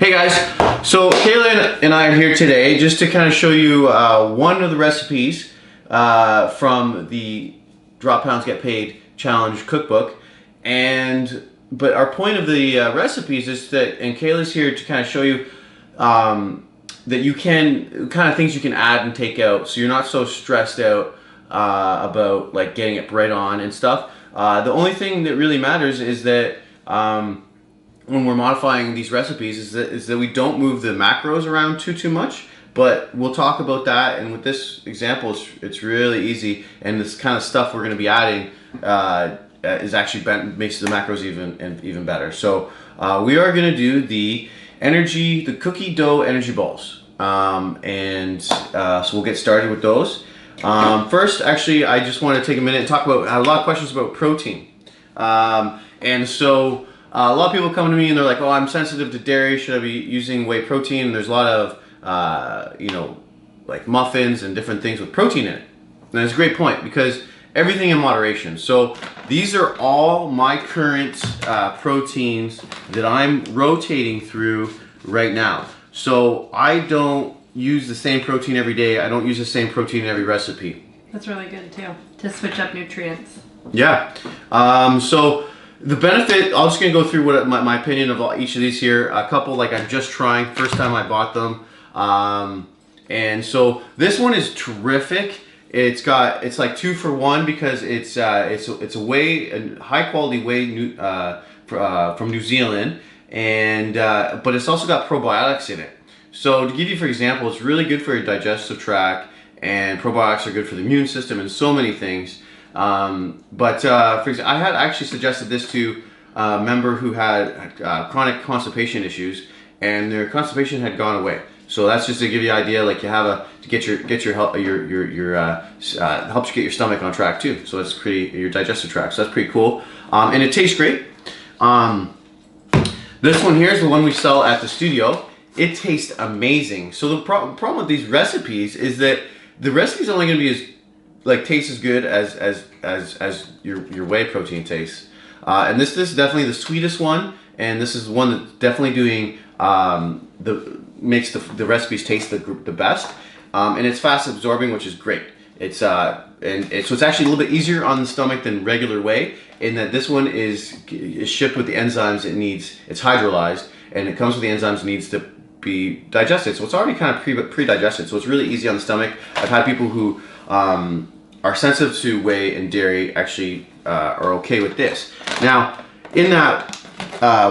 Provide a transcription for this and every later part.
Hey guys, so Kayla and I are here today just to kind of show you one of the recipes from the Drop Pounds Get Paid Challenge cookbook. But our point of the recipes is that, and Kayla's here to kind of show you that you can, kind of things you can add and take out, so you're not so stressed out about like getting it right on and stuff. The only thing that really matters is that when we're modifying these recipes is that we don't move the macros around too much, but we'll talk about that. And with this example, it's really easy, and this kind of stuff we're going to be adding is actually makes the macros even better. So we are going to do the cookie dough energy balls, so we'll get started with those. First, actually, I just want to take a minute and talk about, I had a lot of questions about protein, and so a lot of people come to me and they're like, oh, I'm sensitive to dairy, should I be using whey protein? And there's a lot of, like muffins and different things with protein in it. And it's a great point, because everything in moderation. So these are all my current proteins that I'm rotating through right now. So I don't use the same protein every day. I don't use the same protein in every recipe. That's really good too, to switch up nutrients. Yeah. So the benefit, I'm just going to go through what my opinion of each of these here. A couple like I'm just trying, first time I bought them. And so this one is terrific. It's like 2 for 1 because it's a high quality whey from New Zealand, and but it's also got probiotics in it. So to give you for example, it's really good for your digestive tract, and probiotics are good for the immune system and so many things. For example, I had actually suggested this to a member who had chronic constipation issues, and their constipation had gone away. So that's just to give you an idea, like you have helps you get your stomach on track too. So that's your digestive tract. So that's pretty cool, and it tastes great. This one here is the one we sell at the studio. It tastes amazing. So the problem with these recipes is that the recipe's only going to be taste as good as your whey protein tastes. And this is definitely the sweetest one, and this is one that's definitely doing makes the recipes taste the best. And it's fast absorbing, which is great. So it's actually a little bit easier on the stomach than regular whey, in that this one is shipped with the enzymes it needs. It's hydrolyzed, and it comes with the enzymes it needs to be digested. So it's already kind of pre-digested. So it's really easy on the stomach. I've had people who are sensitive to whey and dairy actually are okay with this. Now, in that,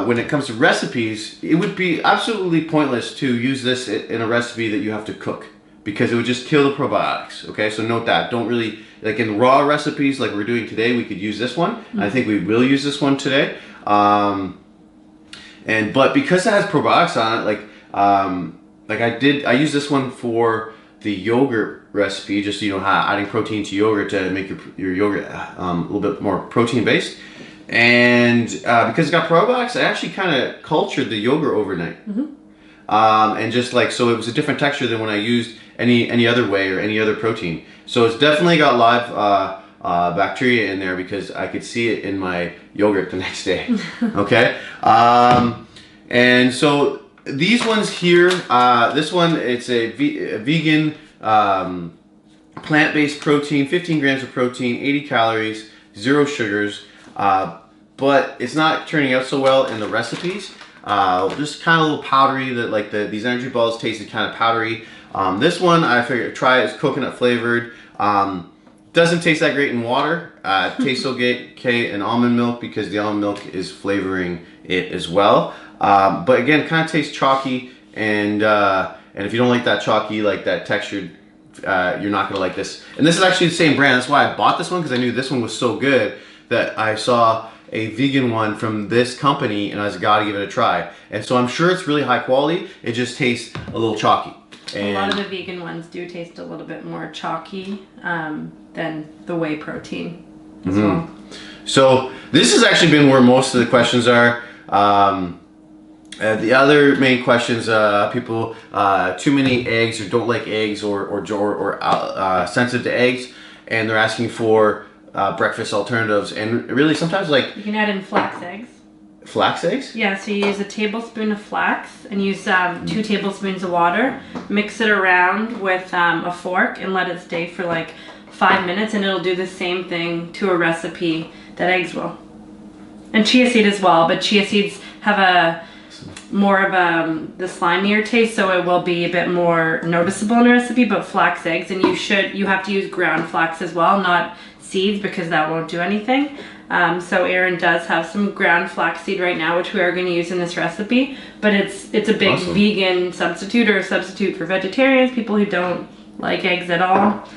when it comes to recipes, it would be absolutely pointless to use this in a recipe that you have to cook, because it would just kill the probiotics. Okay, so note that. Don't really, like in raw recipes like we're doing today, we could use this one. Mm-hmm. I think we will use this one today. But because it has probiotics on it, I use this one for the yogurt recipe, just adding protein to yogurt to make your yogurt a little bit more protein based. And because it's got probiotics, I actually kind of cultured the yogurt overnight. Mm-hmm. And so it was a different texture than when I used any other whey or any other protein. So it's definitely got live bacteria in there, because I could see it in my yogurt the next day. Okay. And so these ones here, this one, it's a vegan plant-based protein, 15 grams of protein, 80 calories, 0 sugars, but it's not turning out so well in the recipes. Just kind of a little powdery, that these energy balls tasted kind of powdery. This one I figured try it, it's coconut flavored. Doesn't taste that great in water. Tastes okay in almond milk, because the almond milk is flavoring it as well. But again, kind of tastes chalky, and if you don't like that chalky, like that textured, you're not gonna like this. And this is actually the same brand. That's why I bought this one, because I knew this one was so good that I saw a vegan one from this company, and I was gotta give it a try. And so I'm sure it's really high quality. It just tastes a little chalky. And a lot of the vegan ones do taste a little bit more chalky than the whey protein as well. So this has actually been where most of the questions are. The other main questions, people too many eggs, or don't like eggs, or sensitive to eggs, and they're asking for breakfast alternatives. And really sometimes, like, you can add in flax eggs. flax eggs? Yeah, so you use a tablespoon of flax and use 2 tablespoons of water. Mix it around with a fork and let it stay for like 5 minutes, and it'll do the same thing to a recipe that eggs will. And chia seed as well, but chia seeds have a more of the slimier taste, so it will be a bit more noticeable in a recipe. But flax eggs, and you have to use ground flax as well, not seeds, because that won't do anything. So Aaron does have some ground flaxseed right now, which we are going to use in this recipe. But it's a big vegan substitute, or a substitute for vegetarians, people who don't like eggs at all.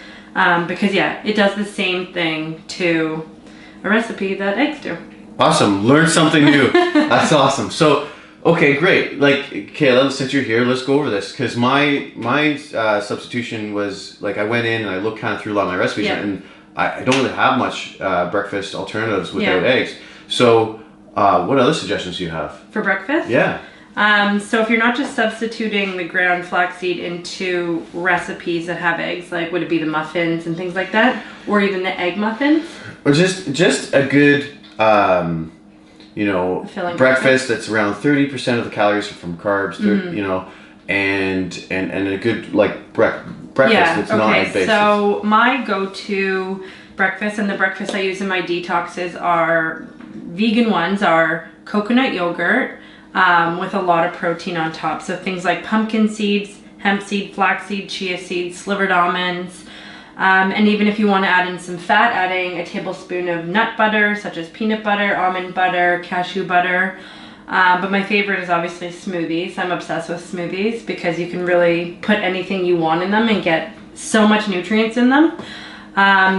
Because yeah, it does the same thing to a recipe that eggs do. Awesome, learn something new. That's awesome. So, okay, great. Like, Kayla, since you're here, let's go over this, because my substitution was like, I went in and I looked kind of through a lot of my recipes, and I don't really have much breakfast alternatives without eggs. So, what other suggestions do you have for breakfast? Yeah. So if you're not just substituting the ground flaxseed into recipes that have eggs, like would it be the muffins and things like that, or even the egg muffins? Or just a good, breakfast that's around 30% of the calories are from carbs, and a good breakfast that's not egg-based. So my go-to breakfast, and the breakfast I use in my detoxes are vegan ones, are coconut yogurt with a lot of protein on top. So things like pumpkin seeds, hemp seed, flaxseed, chia seeds, slivered almonds. And even if you want to add in some fat, adding a tablespoon of nut butter, such as peanut butter, almond butter, cashew butter. But my favorite is obviously smoothies. I'm obsessed with smoothies because you can really put anything you want in them and get so much nutrients in them.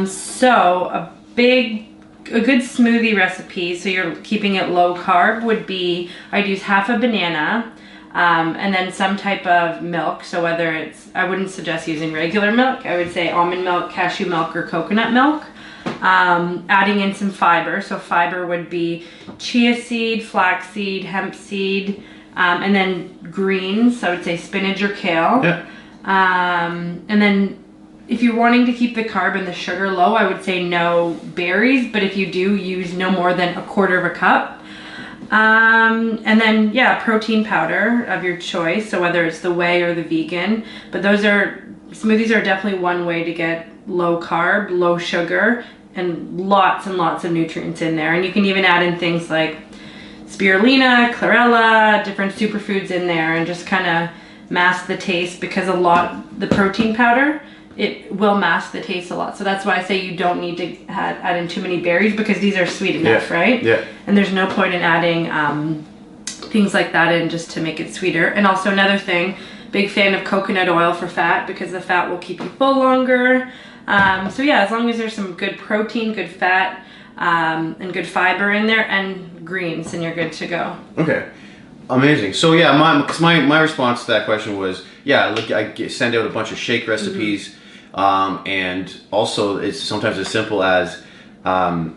So a good smoothie recipe, so you're keeping it low carb, would be, I'd use half a banana, and then some type of milk. So whether it's, I wouldn't suggest using regular milk. I would say almond milk, cashew milk, or coconut milk. Adding in some fiber. So fiber would be chia seed, flaxseed, hemp seed, and then greens. So I would say spinach or kale. Yeah. And then if you're wanting to keep the carb and the sugar low, I would say no berries. But if you do, use no more than 1/4 cup. And then, protein powder of your choice. So whether it's the whey or the vegan. But smoothies are definitely one way to get low carb, low sugar, and lots of nutrients in there. And you can even add in things like spirulina, chlorella, different superfoods in there, and just kind of mask the taste, because the protein powder, it will mask the taste a lot. So that's why I say you don't need to add in too many berries, because these are sweet enough, right? Yeah. And there's no point in adding things like that in just to make it sweeter. And also another thing, big fan of coconut oil for fat, because the fat will keep you full longer. So yeah, as long as there's some good protein, good fat, and good fiber in there, and greens, and you're good to go. Okay. Amazing. So yeah, my response to that question was, I send out a bunch of shake recipes, and also it's sometimes as simple as,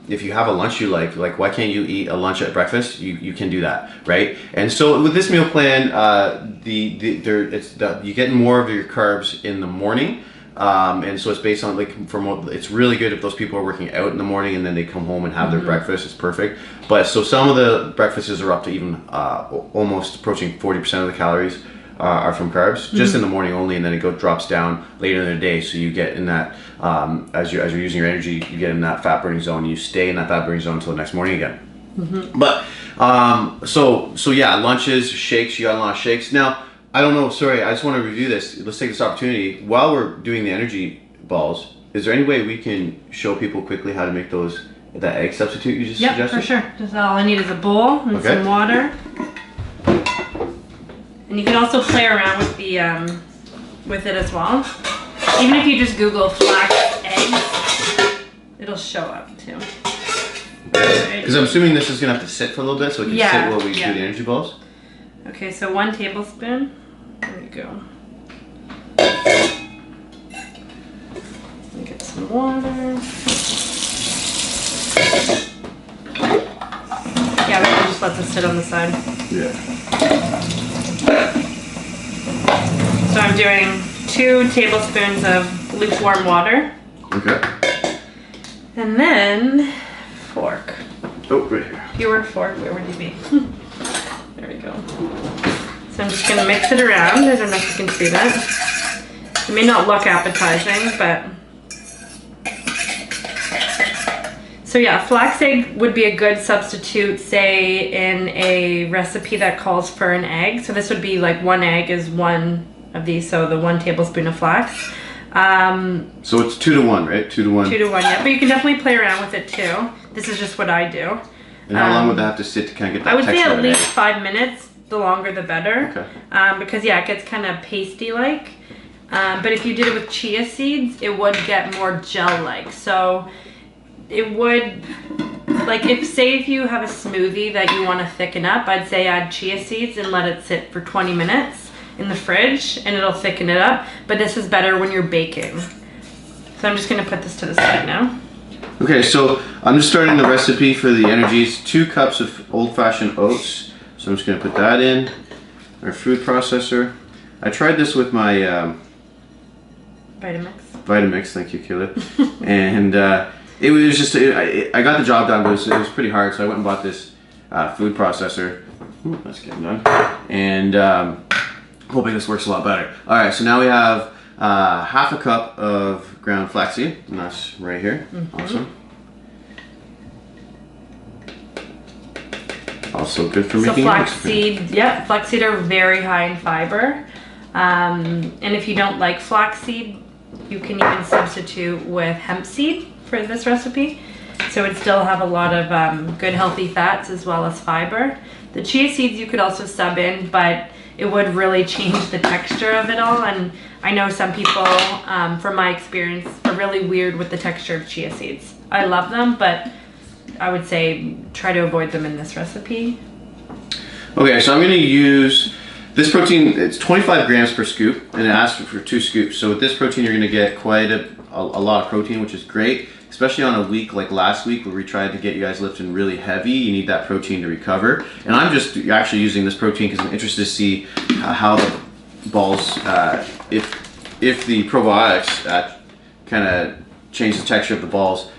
if you have a lunch you like why can't you eat a lunch at breakfast? You can do that, right? And so with this meal plan, you get more of your carbs in the morning. And so it's based on it's really good if those people are working out in the morning and then they come home and have their breakfast. It's perfect. But so some of the breakfasts are up to even almost approaching 40% of the calories are from carbs, just in the morning only, and then it drops down later in the day. So you get in that as you're using your energy, you get in that fat burning zone. You stay in that fat burning zone until the next morning again. But so lunches, shakes. You got a lot of shakes now. I don't know, sorry, I just want to review this. Let's take this opportunity. While we're doing the energy balls, is there any way we can show people quickly how to make that egg substitute you just suggested? Yeah, for sure. Just all I need is a bowl and some water. And you can also play around with with it as well. Even if you just Google flax eggs, it'll show up too. Because I'm assuming this is going to have to sit for a little bit, so it can sit while we do the energy balls. Okay, so 1 tablespoon. There you go. Get some water. Yeah, we can just let this sit on the side. Yeah. So I'm doing 2 tablespoons of lukewarm water. Okay. And then fork. Oh, right here. If you were a fork, where would you be? There we go. So I'm just gonna mix it around. I don't know if you can see that. It may not look appetizing, but. So yeah, flax egg would be a good substitute, say, in a recipe that calls for an egg. So this would be like 1 egg is 1 of these, so the 1 tablespoon of flax. So it's 2 to 1, right? 2 to 1. 2 to 1, yeah. But you can definitely play around with it too. This is just what I do. And how long would that have to sit to kind of get that I would texture say of at an least egg? 5 minutes. The longer the better. Okay. Because yeah, it gets kind of pasty-like. But if you did it with chia seeds, it would get more gel-like. So it would, like if you have a smoothie that you want to thicken up, I'd say add chia seeds and let it sit for 20 minutes in the fridge and it'll thicken it up. But this is better when you're baking. So I'm just gonna put this to the side now. Okay, so I'm just starting the recipe for the energies. 2 cups of old-fashioned oats. So I'm just gonna put that in our food processor. I tried this with my Vitamix, thank you, Kayla. And it was just, I got the job done, but it was pretty hard, so I went and bought this food processor. Ooh, that's getting done. And hoping this works a lot better. All right, so now we have half a cup of ground flaxseed, and that's right here. Awesome. Also good for making flaxseed, yeah, flaxseed are very high in fiber. And if you don't like flaxseed, you can even substitute with hemp seed for this recipe. So it would still have a lot of good healthy fats as well as fiber. The chia seeds you could also sub in, but it would really change the texture of it all. And I know some people, from my experience, are really weird with the texture of chia seeds. I love them, but I would say try to avoid them in this recipe. Okay, so I'm going to use this protein. It's 25 grams per scoop, and it asks for 2 scoops. So with this protein, you're going to get quite a lot of protein, which is great, especially on a week like last week where we tried to get you guys lifting really heavy. You need that protein to recover. And I'm just actually using this protein because I'm interested to see how the balls, if the probiotics kind of change the texture of the balls.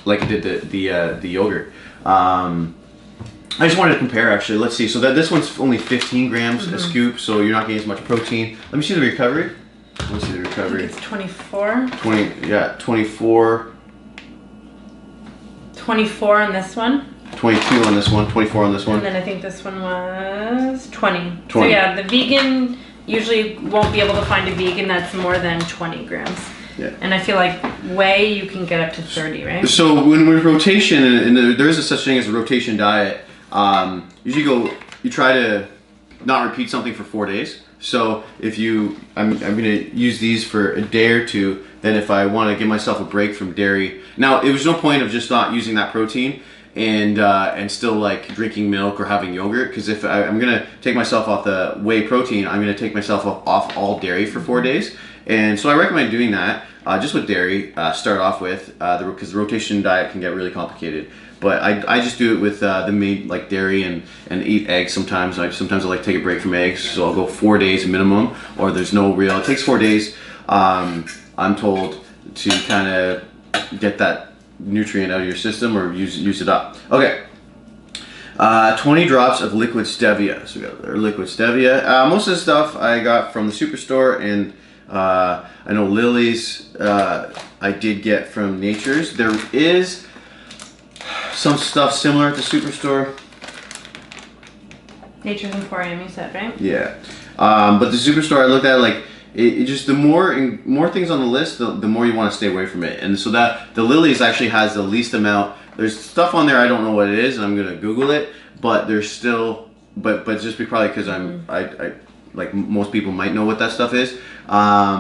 Like it did the yogurt. I just wanted to compare actually. Let's see. So this one's only 15 grams a scoop, so you're not getting as much protein. Let me see the recovery. Let's see the recovery. It's 24. 24. 24 on this one. 22 on this one. 24 on this one. And then I think this one was 20. 20. So yeah, the vegan usually won't be able to find a vegan that's more than 20 grams. Yeah. And I feel like whey you can get up to 30, right? So when with rotation, and there is a such thing as a rotation diet, usually you try to not repeat something for 4 days. So if I'm going to use these for a day or two, then if I want to give myself a break from dairy. Now, it was no point of just not using that protein and still like drinking milk or having yogurt, because if I'm going to take myself off the whey protein, I'm going to take myself off all dairy for 4 days. And so I recommend doing that just with dairy, start off with, because the rotation diet can get really complicated. But I just do it with the meat, like dairy, and eat eggs sometimes. Sometimes I like to take a break from eggs, so I'll go 4 days minimum, or there's no real. It takes 4 days, I'm told, to kind of get that nutrient out of your system or use it up. Okay. 20 drops of liquid stevia. So we got our liquid stevia. Most of the stuff I got from the superstore, and I know Lily's I did get from Nature's. There is some stuff similar at the superstore. Nature's Emporium, you said, right? Yeah. But the superstore, I looked at, like, it just, the more things on the list, the more you want to stay away from it. And so that the Lily's actually has the least amount. There's stuff on there I don't know what it is, and I'm gonna Google it. But there's still, but just probably because I like most people might know what that stuff is. But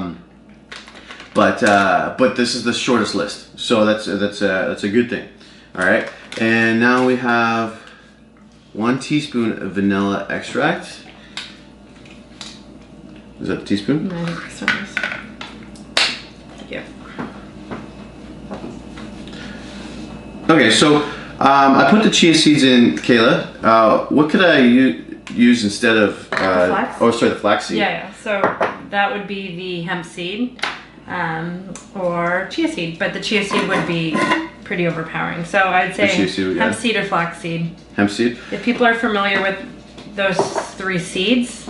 this is the shortest list, so that's a good thing. All right, and now we have 1 teaspoon of vanilla extract. Is that a teaspoon? 90%. Yeah. Okay, so I put the chia seeds in, Kayla. What could I use instead of? Flax? Oh, sorry, the flaxseed. Yeah. So that would be the hemp seed or chia seed, but the chia seed would be pretty overpowering. So I'd say chia seed, yeah. hemp seed or flax seed. Hemp seed? If people are familiar with those 3 seeds,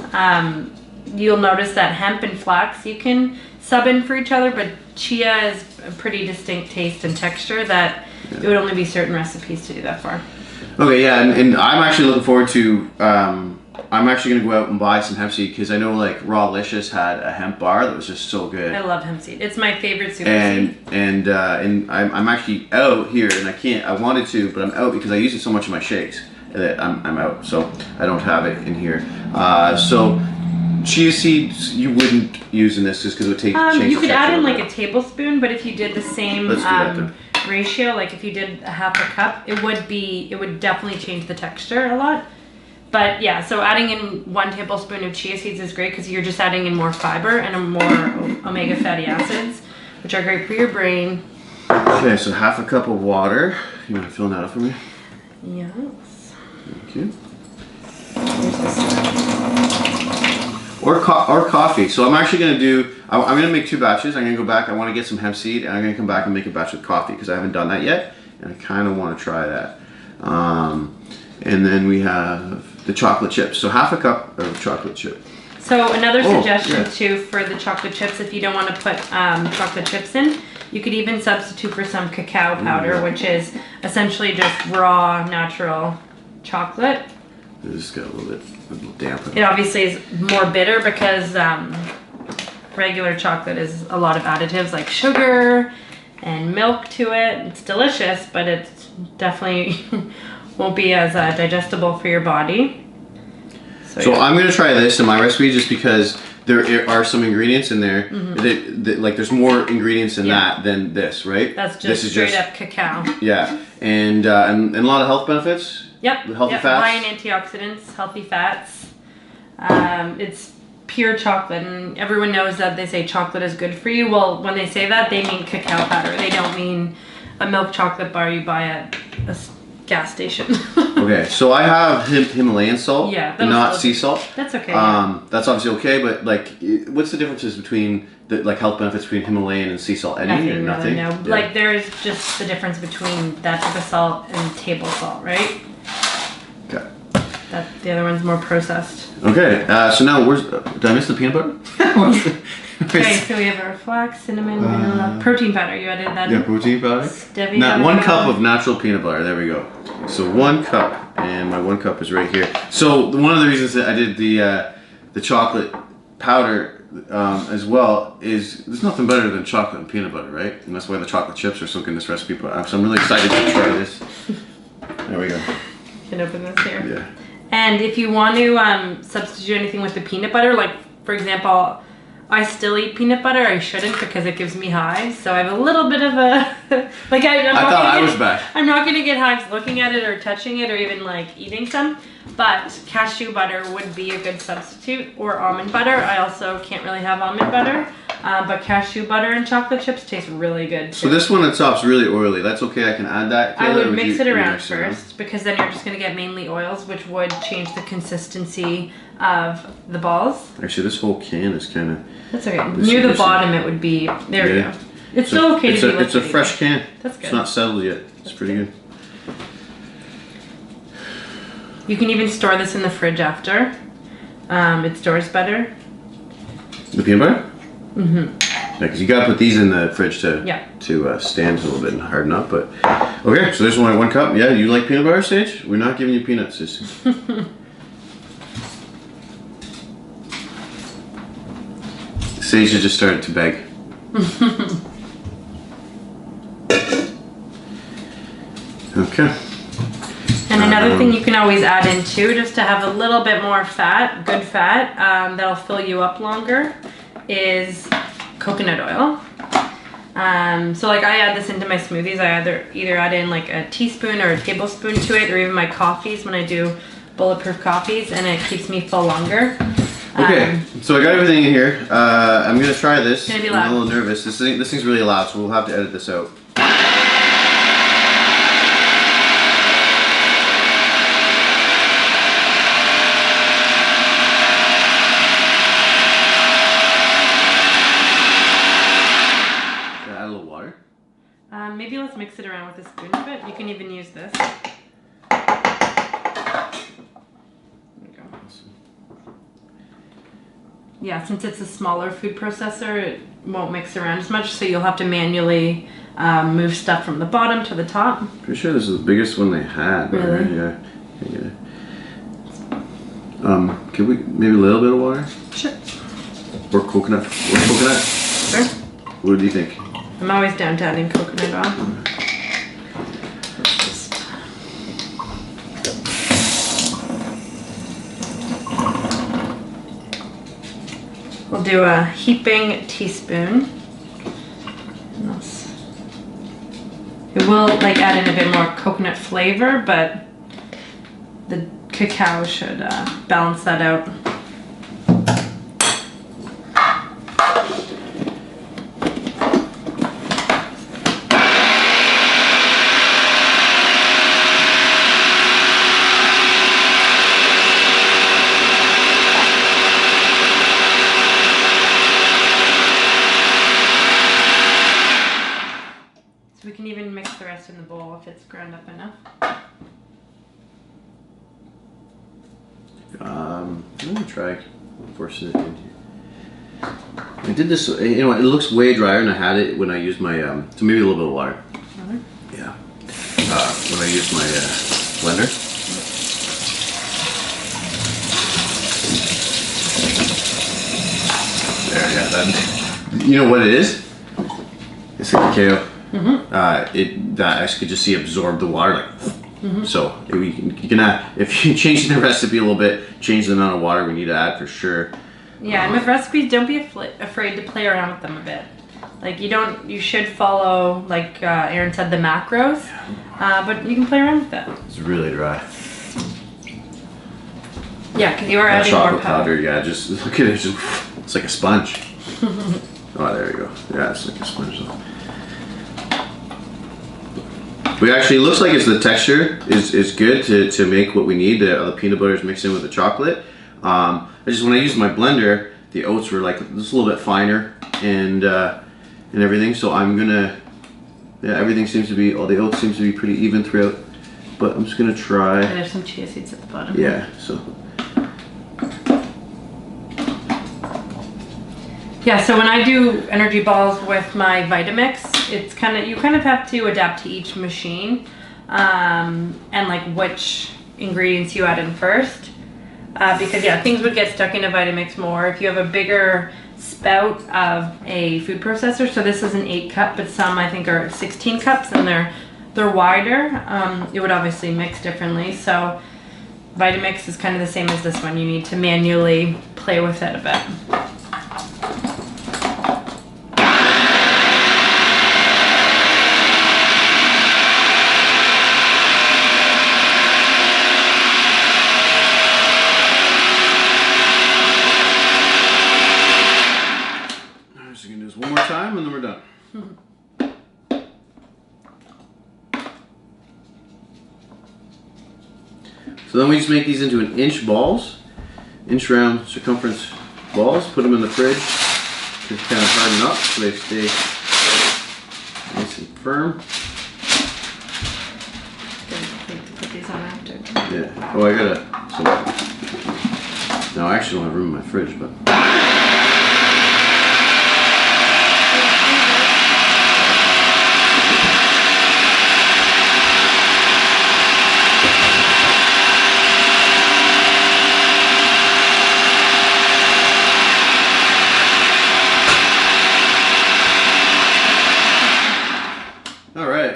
you'll notice that hemp and flax you can sub in for each other, but chia is a pretty distinct taste and texture that it would only be certain recipes to do that for. Okay, yeah, and I'm actually looking forward to, I'm actually going to go out and buy some hemp seed because I know like Rawlicious had a hemp bar that was just so good. I love hemp seed. It's my favorite super seed. And I'm actually out here and I wanted to, but I'm out because I use it so much in my shakes that I'm out, so I don't have it in here. So chia seeds you wouldn't use in this just because it would change you could the add in texture like a tablespoon, but if you did the same ratio, like if you did a half a cup, it would definitely change the texture a lot. But yeah, so adding in 1 tablespoon of chia seeds is great because you're just adding in more fiber and more omega fatty acids, which are great for your brain. Okay, so half a cup of water. You want to fill that up for me? Yes. Thank you. Or coffee. So I'm actually going to do, I'm going to make 2 batches. I'm going to go back, I want to get some hemp seed, and I'm going to come back and make a batch with coffee because I haven't done that yet, and I kind of want to try that. And then we have the chocolate chips. So half a cup of chocolate chip. So another suggestion too for the chocolate chips, if you don't want to put chocolate chips in, you could even substitute for some cacao powder, which is essentially just raw, natural chocolate. It's got a little damp. It obviously is more bitter because regular chocolate is a lot of additives like sugar and milk to it. It's delicious, but it's definitely won't be as digestible for your body. So I'm going to try this in my recipe just because there are some ingredients in there that like there's more ingredients in that than this, right? That's just straight up cacao. Yeah, and a lot of health benefits. Yep. Healthy fats. High in antioxidants, healthy fats. It's pure chocolate, and everyone knows that they say chocolate is good for you. Well, when they say that, they mean cacao powder. They don't mean a milk chocolate bar you buy at a gas station. Okay, so I have Himalayan salt, not sea salt. That's okay. That's obviously okay, but like, what's the differences between the health benefits between Himalayan and sea salt? Any or nothing? No. Yeah. Like there's just the difference between that type of salt and table salt, right? Okay. The other one's more processed. Okay, so now did I miss the peanut butter? Okay, so we have our flax, cinnamon, vanilla, protein powder. You added that in? Yeah, protein powder. Now, 1 cup of natural peanut butter. There we go. So 1 cup, and my 1 cup is right here. So one of the reasons that I did the chocolate powder as well is there's nothing better than chocolate and peanut butter, right? And that's why the chocolate chips are so good in this recipe. So I'm really excited to try this. There we go. You can open this here. Yeah. And if you want to substitute anything with the peanut butter, like for example, I still eat peanut butter. I shouldn't because it gives me hives. So I have a little bit of a like I thought I was bad. I'm not gonna get hives looking at it or touching it or even like eating some. But cashew butter would be a good substitute, or almond butter. I also can't really have almond butter, but cashew butter and chocolate chips taste really good too. So this one at top's really oily. That's okay. I can add that. Kayla, I would mix it around first because then you're just gonna get mainly oils, which would change the consistency of the balls. Actually, this whole can is kind of. That's okay. Near the bottom, it would be. There we go. It's still okay to be liquidy. It's a fresh can. That's good. It's not settled yet. It's pretty good. You can even store this in the fridge after. It stores better. The peanut butter? Mm-hmm. Yeah, because you gotta put these in the fridge to stand a little bit and harden up. But okay, so there's only 1 cup. Yeah, you like peanut butter, Sage? We're not giving you peanuts, sis. Sage has just started to beg. Okay. And another thing you can always add in too, just to have a little bit more fat, good fat, that'll fill you up longer, is coconut oil. So like I add this into my smoothies. I either add in like a teaspoon or a tablespoon to it, or even my coffees when I do bulletproof coffees, and it keeps me full longer. Okay, so I got everything in here. I'm gonna try this. It's gonna be loud. I'm a little nervous. This thing's really loud, so we'll have to edit this out. Maybe let's mix it around with a spoon a bit. You can even use this. Yeah, since it's a smaller food processor, it won't mix around as much, so you'll have to manually move stuff from the bottom to the top. Pretty sure this is the biggest one they had. Really? Right? Yeah. Can we maybe a little bit of water? Sure. Or coconut? Sure. What do you think? I'm always down to adding coconut oil. We'll do a heaping teaspoon. It will like add in a bit more coconut flavor, but the cacao should balance that out. We can even mix the rest in the bowl if it's ground up enough. I'm gonna try forcing it in here. I did this, you know, it looks way drier than I had it when I used my, so maybe a little bit of water. Yeah. When I used my blender. There, yeah, that. You know what it is? It's a cacao. That I could just see absorb the water, like. So you can add, if you change the recipe a little bit, change the amount of water we need to add for sure. Yeah, and with recipes, don't be afraid to play around with them a bit. Like you should follow, like Aaron said, the macros, but you can play around with that. It's really dry. Yeah, because you are adding more powder. Yeah, just look at it, it's like a sponge. Oh, there you go. Yeah, it's like a sponge. We actually, it looks like it's the texture is good to make what we need. The peanut butter is mixed in with the chocolate. When I used my blender, the oats were like just a little bit finer and everything. So I'm gonna, yeah, everything seems to be, all the oats seems to be pretty even throughout. But I'm just gonna try. And there's some chia seeds at the bottom. Yeah. So. Yeah, so when I do energy balls with my Vitamix, it's you kind of have to adapt to each machine and like which ingredients you add in first. Because yeah, things would get stuck in a Vitamix more if you have a bigger spout of a food processor. So this is an 8 cup, but some I think are 16 cups and they're wider. It would obviously mix differently. So Vitamix is kind of the same as this one. You need to manually play with it a bit. One more time and then we're done. So then we just make these into an inch balls, inch round circumference balls, put them in the fridge to kind of harden up so they stay nice and firm. Put these on after. Yeah. Oh, I gotta. No, I actually don't have room in my fridge, but.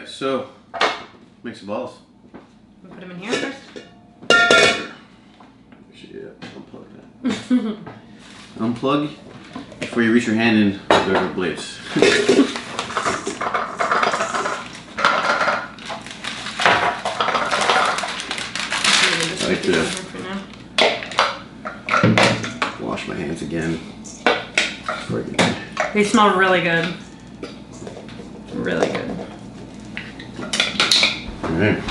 So, make some balls. We'll put them in here first. Yeah, unplug that. Unplug before you reach your hand in the blades. I like to wash my hands again. They smell really good. Really good. Alright.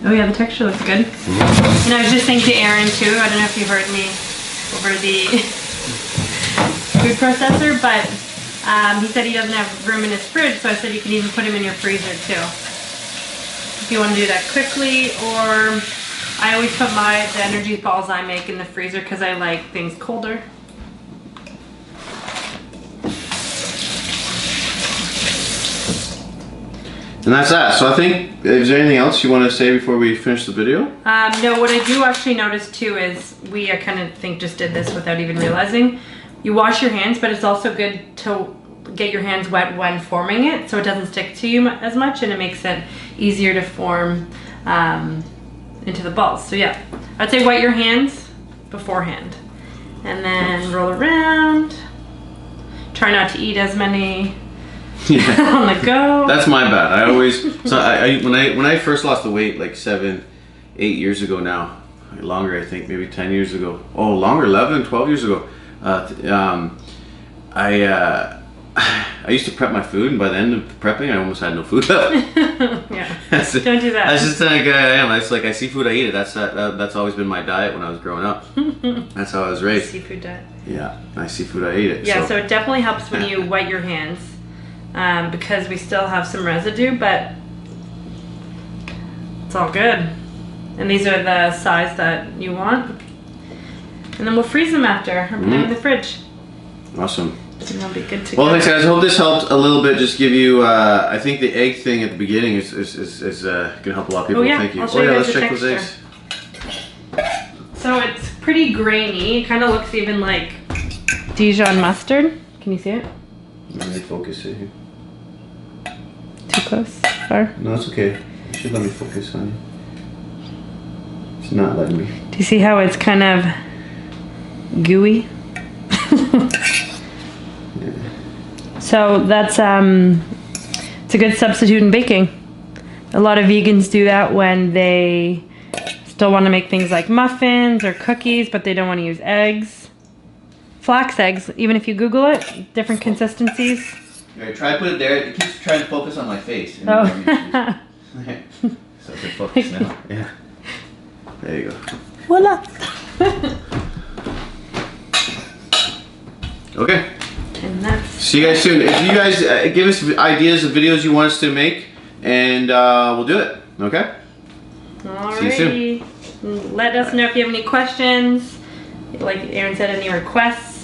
Oh yeah, the texture looks good. And I was just saying to Aaron too, I don't know if you heard me over the food processor, but He said he doesn't have room in his fridge, so I said you can even put him in your freezer too. If you want to do that quickly, or I always put the energy balls I make in the freezer because I like things colder. And that's that. So I think, is there anything else you want to say before we finish the video? No, what I do actually notice too is I kind of think just did this without even realizing. You wash your hands, but it's also good to get your hands wet when forming it so it doesn't stick to you as much, and it makes it easier to form into the balls. So yeah, I'd say wet your hands beforehand and then roll around. Try not to eat as many. Yeah. On the go. That's my bad. I always when I first lost the weight like 7-8 years ago now, longer I think, maybe 10 years ago. Oh, longer, 11, 12 years ago. I used to prep my food, and by the end of prepping, I almost had no food left. Yeah. Don't do that. That's just the kind of guy I am. It's like I see food, I eat it. That's always been my diet when I was growing up. That's how I was raised. Seafood diet. Yeah, I see food, I eat it. Yeah, so it definitely helps when you wet your hands. Because we still have some residue, but it's all good. And these are the size that you want. And then we'll freeze them after and put them in the fridge. Awesome. And they'll be good to go. Well, thanks guys. I hope this helped a little bit. Just give you, I think the egg thing at the beginning is gonna help a lot of people. Oh yeah, Thank you. I'll show you let's guys the check those texture. eggs. So it's pretty grainy. It kind of looks even like Dijon mustard. Can you see it? Let me focus it here. Too close? Far? No, it's okay. You should let me focus on you. It's not letting me. Do you see how it's kind of gooey? Yeah. So that's it's a good substitute in baking. A lot of vegans do that when they still want to make things like muffins or cookies, but they don't want to use eggs. Flax eggs, even if you Google it, different consistencies. Alright, try to put it there. It keeps trying to focus on my face. Oh. So it's in focus now. Yeah. There you go. Voila. Okay. And that's See you guys soon. If you guys give us ideas of videos you want us to make, and we'll do it. Okay? alrighty. See you soon. Let us know if you have any questions. Like Aaron said, any requests.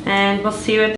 And we'll see you at